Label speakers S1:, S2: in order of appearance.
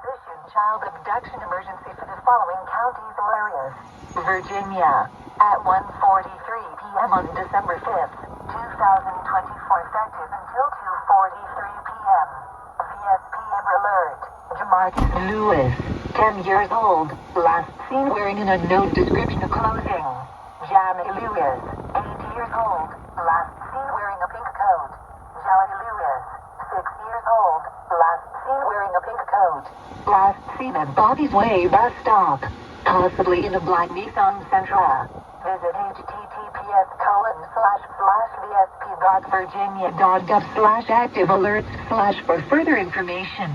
S1: issued child abduction emergency for the following counties or areas. Virginia, at 1:43 p.m. on December 5th, 2024, effective until 2:43 p.m. VSP Amber Alert. Jamarcus Lewis, 10 years old, last seen wearing an unknown description of clothing. Jamie Lewis, 8 years old, last seen wearing a pink coat. Jelly Lewis, 6 years old, last seen wearing a pink coat. Last seen at Bobby's Way bus stop, possibly in a black Nissan Sentra. Visit https://vsp.virginia.gov/active alerts/ for further information.